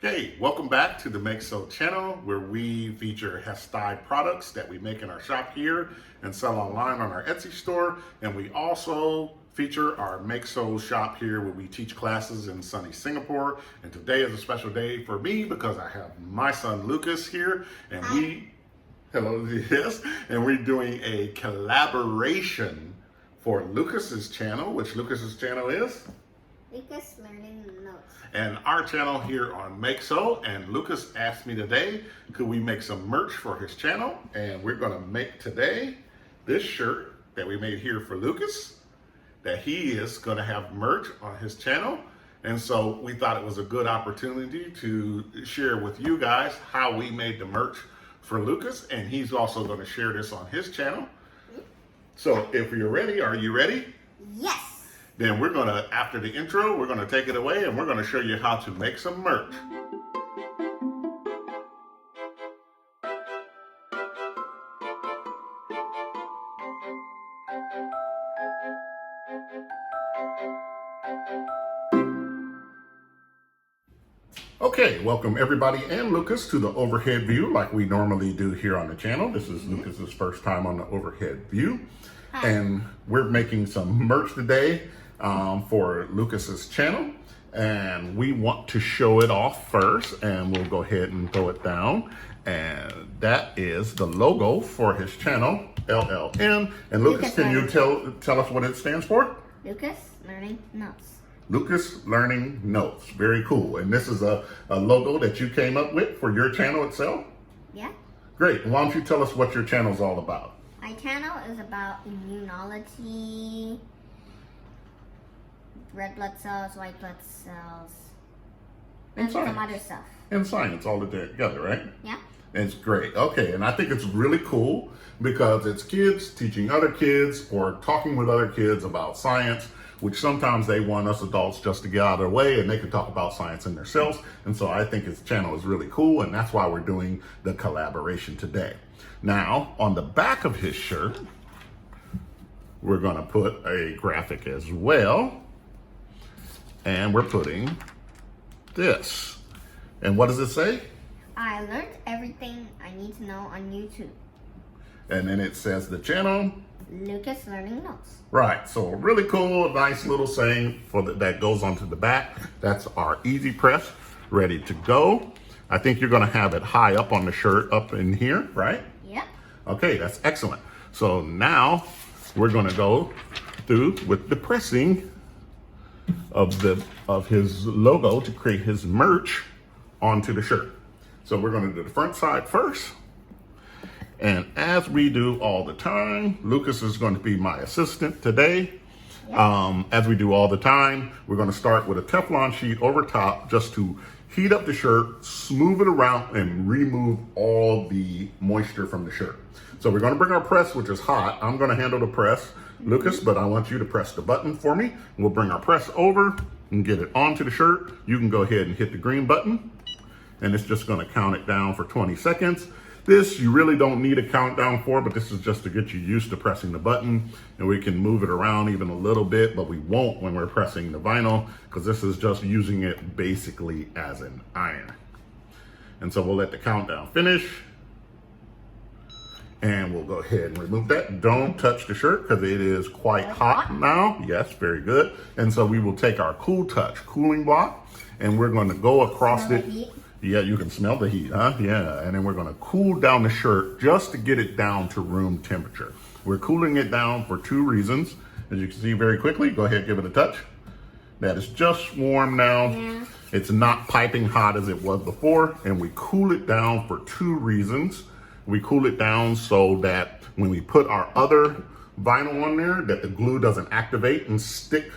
Hey, welcome back to the Makeso channel where we feature Hestai products that we make in our shop here and sell online on our Etsy store. And we also feature our Makeso shop here where we teach classes in sunny Singapore. And today is a special day for me because I have my son Lucas here and and we're doing a collaboration for Lucas's channel, which Lucas's channel is Lucas Learning Notes. and our channel here on Makeso. And Lucas asked me today, could we make some merch for his channel? And we're gonna make today this shirt that we made here for Lucas, that he is gonna have merch on his channel. And so we thought it was a good opportunity to share with you guys how we made the merch for Lucas. And he's also gonna share this on his channel. So if you're ready, are you ready? Yes. Then we're gonna, after the intro, we're gonna take it away and we're gonna show you how to make some merch. Okay, welcome everybody and Lucas to the overhead view like we normally do here on the channel. This is Lucas's first time on the overhead view. Hi. And we're making some merch today for Lucas's channel. And we want to show it off first and we'll go ahead and throw it down. And that is the logo for his channel, LLM. And Lucas, can you tell us what it stands for? Lucas Learning Notes. Lucas Learning Notes. Very cool. And this is a logo that you came up with for your channel itself? Yeah. Great. Why don't you tell us what your channel is all about? My channel is about immunology, red blood cells, white blood cells, and some other stuff. And science all together, right? Yeah. It's great. Okay, and I think it's really cool because it's kids teaching other kids or talking with other kids about science, which sometimes they want us adults just to get out of their way and they can talk about science in themselves. And so I think his channel is really cool, and that's why we're doing the collaboration today. Now, on the back of his shirt, we're gonna put a graphic as well. And we're putting this. And what does it say? I learned everything I need to know on YouTube. And then it says the channel. Lucas Learning Notes. Right, so really cool, nice little saying that goes onto the back. That's our easy press, ready to go. I think you're gonna have it high up on the shirt, up in here, right? Yep. Okay, that's excellent. So now we're gonna go through with the pressing of his logo to create his merch onto the shirt. So we're gonna do the front side first. And as we do all the time, Lucas is going to be my assistant today. As we do all the time, we're going to start with a Teflon sheet over top just to heat up the shirt, smooth it around, and remove all the moisture from the shirt. So we're going to bring our press, which is hot. I'm going to handle the press, Lucas, but I want you to press the button for me. We'll bring our press over and get it onto the shirt. You can go ahead and hit the green button, and it's just going to count it down for 20 seconds. This you really don't need a countdown for, but this is just to get you used to pressing the button, and we can move it around even a little bit, but we won't when we're pressing the vinyl because this is just using it basically as an iron. And so we'll let the countdown finish and we'll go ahead and remove that. Don't touch the shirt because it is quite hot now. Yes, very good. And so we will take our Cool Touch cooling block and we're going to go across it. Yeah, you can smell the heat, huh? Yeah, and then we're gonna cool down the shirt just to get it down to room temperature. We're cooling it down for 2 reasons. As you can see very quickly, go ahead, give it a touch. That is just warm now. Yeah. It's not piping hot as it was before, and we cool it down for 2 reasons. We cool it down so that when we put our other vinyl on there, that the glue doesn't activate and stick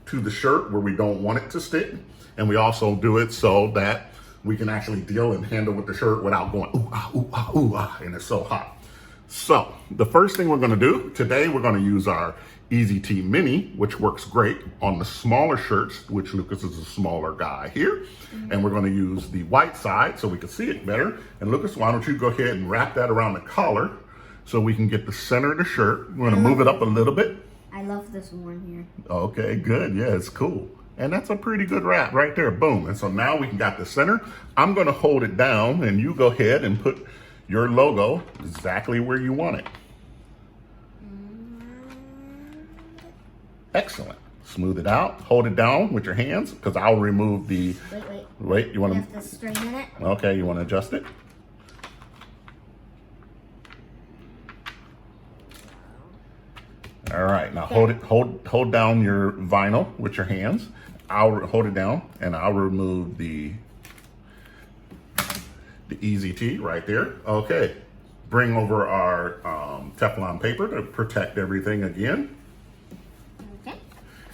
to the shirt where we don't want it to stick. And we also do it so that we can actually deal and handle with the shirt without going ooh, ah, ooh, ah, ooh, ah, and it's so hot. So the first thing we're gonna do today, we're gonna use our Easy Tee Mini, which works great on the smaller shirts, which Lucas is a smaller guy here. And we're gonna use the white side so we can see it better. And Lucas, why don't you go ahead and wrap that around the collar so we can get the center of the shirt. We're gonna move it up a little bit. I love this one here. Okay, good, yeah, it's cool. And that's a pretty good wrap right there, boom. And so now we got the center. I'm gonna hold it down and you go ahead and put your logo exactly where you want it. Excellent. Smooth it out, hold it down with your hands, because I'll remove the... Wait, you want to... You have to straighten it? Okay, you want to adjust it? All right, now hold down your vinyl with your hands. I'll hold it down and I'll remove the Easy T right there. Okay, bring over our Teflon paper to protect everything again. Okay.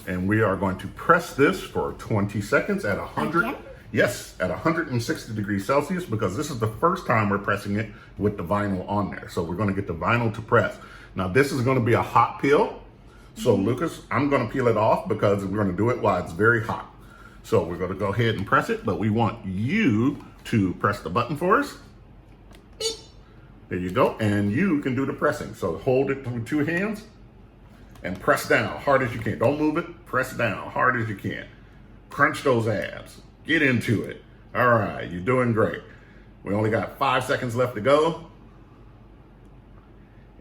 And we are going to press this for 20 seconds at 100. Again? Yes, at 160 degrees Celsius, because this is the first time we're pressing it with the vinyl on there. So we're going to get the vinyl to press. Now this is going to be a hot peel. So Lucas, I'm going to peel it off because we're going to do it while it's very hot. So we're going to go ahead and press it, but we want you to press the button for us. There you go. And you can do the pressing. So hold it with 2 hands and press down hard as you can. Don't move it. Press down hard as you can. Crunch those abs. Get into it. All right, you're doing great. We only got 5 seconds left to go.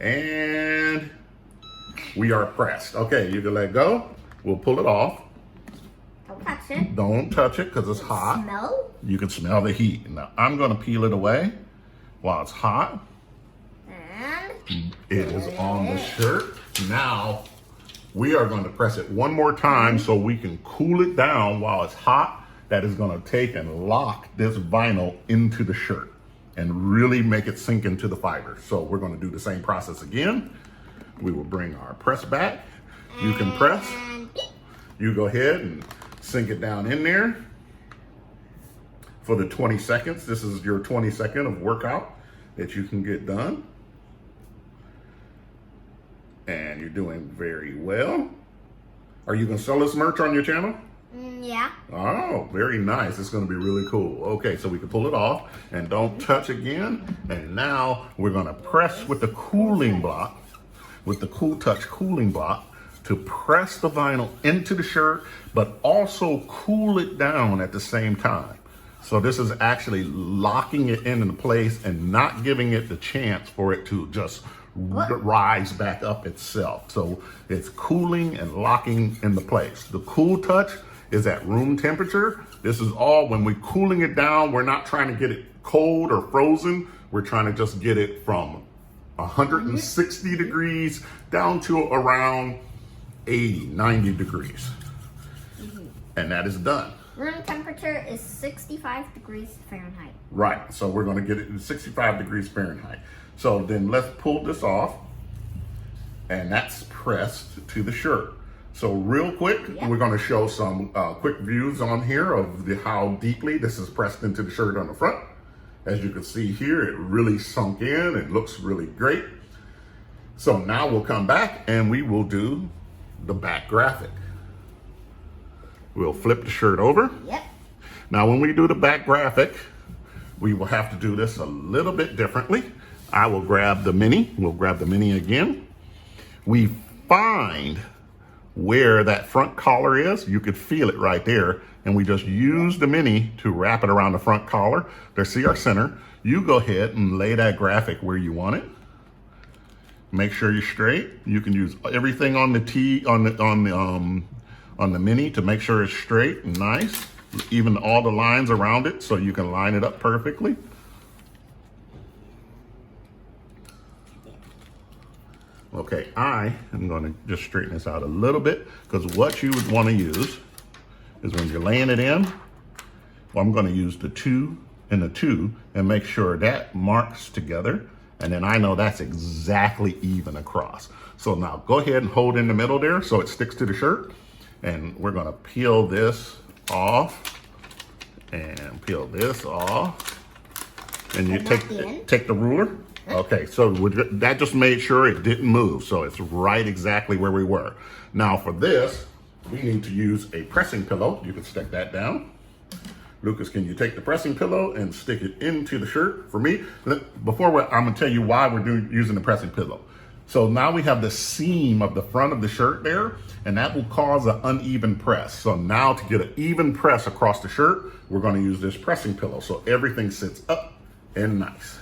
And we are pressed. Okay, you can let go. We'll pull it off. Don't touch it. Don't touch it because it's hot. Smell? You can smell the heat. Now I'm going to peel it away while it's hot. And it is on the shirt. Now we are going to press it one more time so we can cool it down while it's hot. That is going to take and lock this vinyl into the shirt and really make it sink into the fiber. So we're going to do the same process again. We will bring our press back. You can press. You go ahead and sink it down in there for the 20 seconds. This is your 20-second of workout that you can get done. And you're doing very well. Are you going to sell this merch on your channel? Yeah. Oh, very nice. It's going to be really cool. Okay, so we can pull it off and don't touch again. And now we're going to press with the cooling block, with the Cool Touch cooling block, to press the vinyl into the shirt, but also cool it down at the same time. So this is actually locking it into place and not giving it the chance for it to just rise back up itself. So it's cooling and locking into place. The Cool Touch is at room temperature. This is all when we're cooling it down. We're not trying to get it cold or frozen. We're trying to just get it from 160 degrees down to around 80, 90 degrees. And that is done. Room temperature is 65 degrees Fahrenheit. Right, so we're gonna get it to 65 degrees Fahrenheit. So then let's pull this off, and that's pressed to the shirt. So real quick, we're gonna show some quick views on here of how deeply this is pressed into the shirt on the front. As you can see here, it really sunk in. It looks really great. So now we'll come back and we will do the back graphic. We'll flip the shirt over. Yep. Now when we do the back graphic, we will have to do this a little bit differently. I will grab the mini. We'll grab the mini again. We find where that front collar is. You could feel it right there. And we just use the mini to wrap it around the front collar. There's our center. You go ahead and lay that graphic where you want it. Make sure you're straight. You can use everything on the the mini to make sure it's straight and nice. Even all the lines around it, so you can line it up perfectly. Okay, I am going to just straighten this out a little bit, because what you would want to use is when you're laying it in, well, I'm going to use the 2 and the 2 and make sure that marks together. And then I know that's exactly even across. So now go ahead and hold in the middle there so it sticks to the shirt. And we're going to peel this off and peel this off. And you take the ruler. Okay, so that just made sure it didn't move. So it's right exactly where we were. Now for this, we need to use a pressing pillow. You can stick that down. Lucas, can you take the pressing pillow and stick it into the shirt for me? Before I'm gonna tell you why we're using the pressing pillow. So now we have the seam of the front of the shirt there, and that will cause an uneven press. So now to get an even press across the shirt, we're going to use this pressing pillow so everything sits up and nice.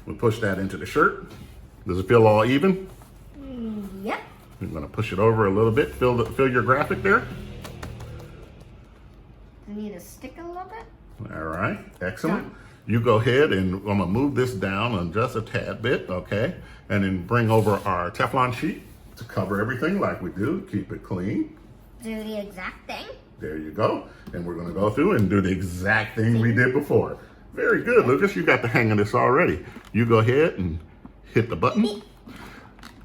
We push that into the shirt. Does it feel all even? Yep. We're going to push it over a little bit. Feel your graphic there. I need to stick a little bit. All right, excellent. You go ahead and I'm gonna move this down on just a tad bit, okay? And then bring over our Teflon sheet to cover everything like we do, keep it clean. Do the exact thing. There you go. And we're gonna go through and do the exact thing we did before. Very good, Lucas, you got the hang of this already. You go ahead and hit the button.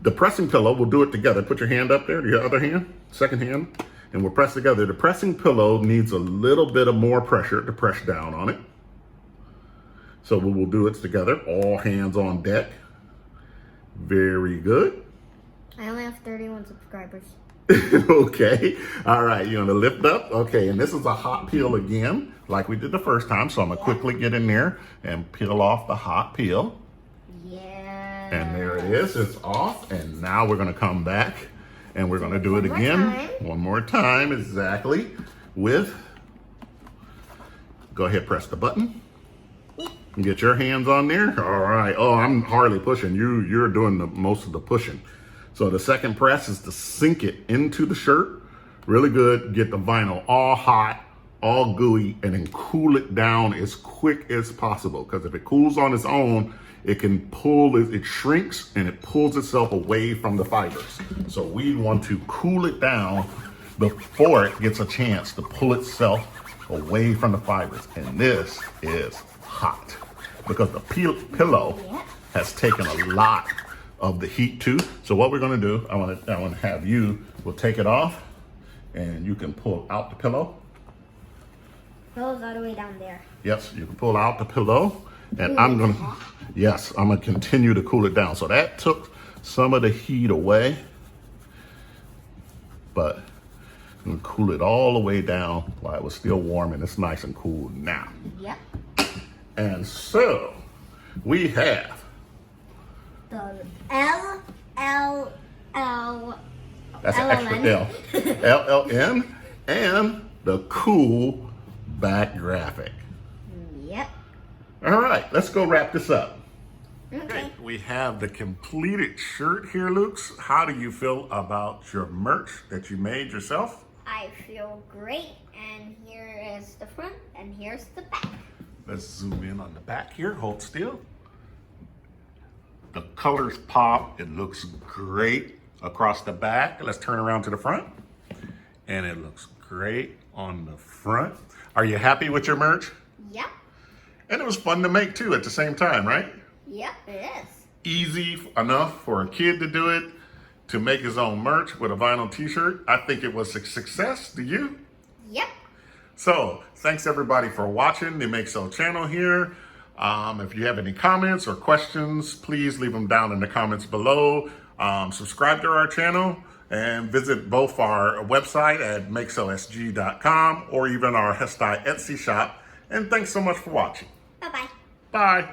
The pressing pillow, we'll do it together. Put your hand up there, your other hand, second hand, and we'll press together. The pressing pillow needs a little bit of more pressure to press down on it. So we will do it together, all hands on deck. Very good. I only have 31 subscribers. Okay, all right, you're gonna lift up. Okay, and this is a hot peel again, like we did the first time. So I'm gonna quickly get in there and peel off the hot peel. Yeah. And there it is, it's off. And now we're gonna come back and we're gonna do it again. One more time, exactly. Go ahead, press the button. Get your hands on there. All right. Oh, I'm hardly pushing. You're doing most of the pushing. So the second press is to sink it into the shirt. Really good. Get the vinyl all hot, all gooey, and then cool it down as quick as possible. Because if it cools on its own, it can pull, it shrinks and it pulls itself away from the fibers. So we want to cool it down before it gets a chance to pull itself away from the fibers. And this is hot because the pillow has taken a lot of the heat too. So what we're gonna do, I wanna have we'll take it off and you can pull out the pillow. Pillow's all the way down there. Yes, you can pull out the pillow and I'm gonna continue to cool it down. So that took some of the heat away, but I'm gonna cool it all the way down while it was still warm and it's nice and cool now. Yep. And so we have the L. That's an extra L. LLN and the cool back graphic. Yep. All right, let's go wrap this up. Okay. We have the completed shirt here, Luke's. How do you feel about your merch that you made yourself? I feel great, and here is the front, and here's the back. Let's zoom in on the back here, hold still. The colors pop, it looks great across the back. Let's turn around to the front, and it looks great on the front. Are you happy with your merch? Yep. And it was fun to make too at the same time, right? Yep, it is. Easy enough for a kid to do it, to make his own merch with a vinyl t-shirt. I think it was a success. Do you? Yep. So thanks everybody for watching the Makeso channel here. If you have any comments or questions, please leave them down in the comments below. Subscribe to our channel and visit both our website at makesosg.com or even our Hestai Etsy shop. And thanks so much for watching. Bye-bye. Bye.